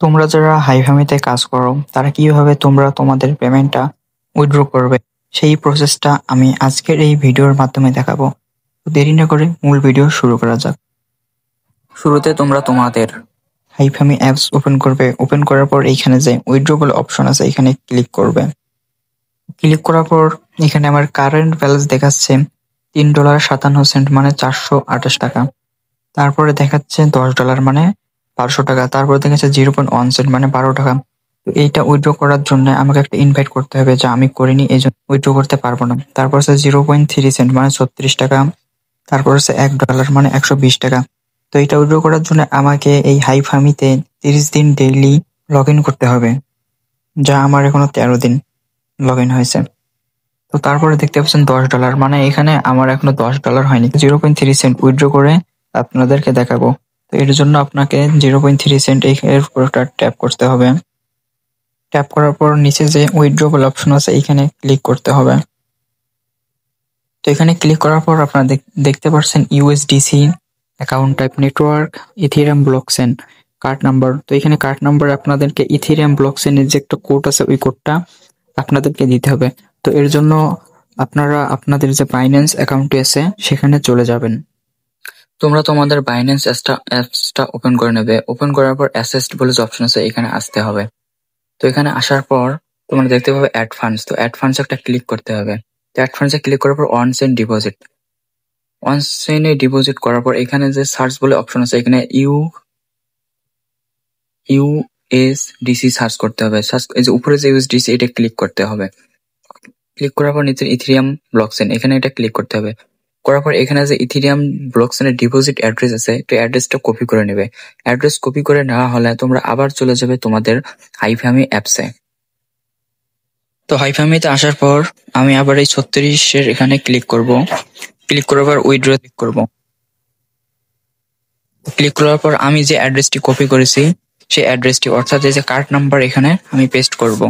তোমরা যারা হাইফামিতে কাজ করো তারা কিভাবে তোমরা তোমাদের পেমেন্টটা উইথড্র করবে সেই প্রসেসটা আমি আজকের এই ভিডিওর মাধ্যমে দেখাবো। তো দেরি না করে মূল ভিডিও শুরু করা যাক। শুরুতে তোমরা তোমাদের হাইফামি অ্যাপস ওপেন করবে। ওপেন করার পর এইখানে যে উইথড্র বলে অপশন আছে এখানে ক্লিক করবে। ক্লিক করার পর এখানে আমার কারেন্ট ব্যালেন্স দেখাচ্ছে $3.57 মানে 428 টাকা। তারপরে দেখাচ্ছে $10 মানে 500 টাকা। তারপরে দেখাচ্ছে 0.1 সেন্ট মানে 12 টাকা। তো এইটা উইথড্র করার জন্য আমাকে একটা ইনভাইট করতে হবে, যা আমি করিনি, এই জন্য উইথড্র করতে পারবো না। তারপর হচ্ছে 0.3 সেন্ট মানে 36 টাকা। তারপর হচ্ছে $1 মানে 120 টাকা। তো এইটা উইথড্র করার জন্য আমাকে এই হাইফামিতে 30 দিন ডেইলি লগ ইন করতে হবে, যা আমার এখনো 13 দিন লগ ইন হয়েছে। তো তারপরে দেখতে পাচ্ছেন $10 মানে এখানে আমার এখনো $10 হয়নি। 0.3 সেন্ট উইথড্র করে আপনাদেরকে দেখাবো। তো এর জন্য আপনাকে 0.3 সেন্ট এর উপরটা ট্যাপ করতে হবে। ট্যাপ করার পর নিচে যে উইথড্র বলে অপশন আছে এখানে ক্লিক করতে হবে। তো এখানে ক্লিক করার পর আপনারা দেখতে পাচ্ছেন USDC, account type, network, Ethereum blockchain, card number. তো এখানে কার্ড নাম্বার আপনাদেরকে ইথেরিয়াম ব্লকচেনের যে একটা কোড আছে ওই কোডটা আপনাদেরকে দিতে হবে। তো এর জন্য আপনারা আপনাদের যে বাইন্যান্স অ্যাকাউন্টটি আছে সেখানে চলে যাবেন। তোমরা তোমাদের বাইন্যান্স অ্যাপসটা ওপেন করে নেবে। ওপেন করার পর অ্যাসেস্ট বলে যে অপশন আছে এখানে আসতে হবে। তো এখানে আসার পর তোমরা দেখতে পাবে অ্যাড ফান্ডস। তো অ্যাড ফান্ডস একটা ক্লিক করতে হবে। তো অ্যাড ফান্ডসে ক্লিক করার পর অন সেন্ট ডিপোজিট, অন সেন্টে ডিপোজিট করার পর এখানে যে সার্চ বলে অপশন আছে এখানে ইউএসডিসি সার্চ করতে হবে। এই যে উপরে যে ইউএসডিসি এটা ক্লিক করতে হবে। ক্লিক করার পর নিচে ইথেরিয়াম ব্লকচেন এখানে এটা ক্লিক করতে হবে। করার পর এখানে যে ইথেরিয়াম ব্লকচেনের ডিপোজিট অ্যাড্রেস আছে তো অ্যাড্রেসটা কপি করে নেবে। অ্যাড্রেস কপি করে নেওয়া হলে তোমরা আবার চলে যাবে তোমাদের হাইফামি অ্যাপসে। তো হাইফামিতে আসার পর আমি আবার এই 36-এর এখানে ক্লিক করব। ক্লিক করার পর উইথড্র ক্লিক করব। ক্লিক করার পর আমি যে অ্যাড্রেসটি কপি করেছি সেই অ্যাড্রেসটি অর্থাৎ এই যে কার্ড নাম্বার এখানে আমি পেস্ট করব।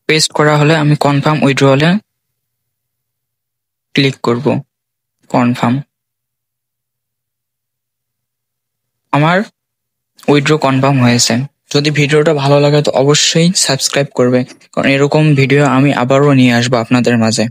পেস্ট করা হলে আমি কনফার্ম উইথড্রলে ক্লিক করব। কনফার্ম, আমার উইথড্র কনফার্ম হয়েছে। যদি ভিডিওটা ভালো লাগে তো অবশ্যই সাবস্ক্রাইব করবে, কারণ এরকম ভিডিও আমি আবারও নিয়ে আসবো আপনাদের মাঝে।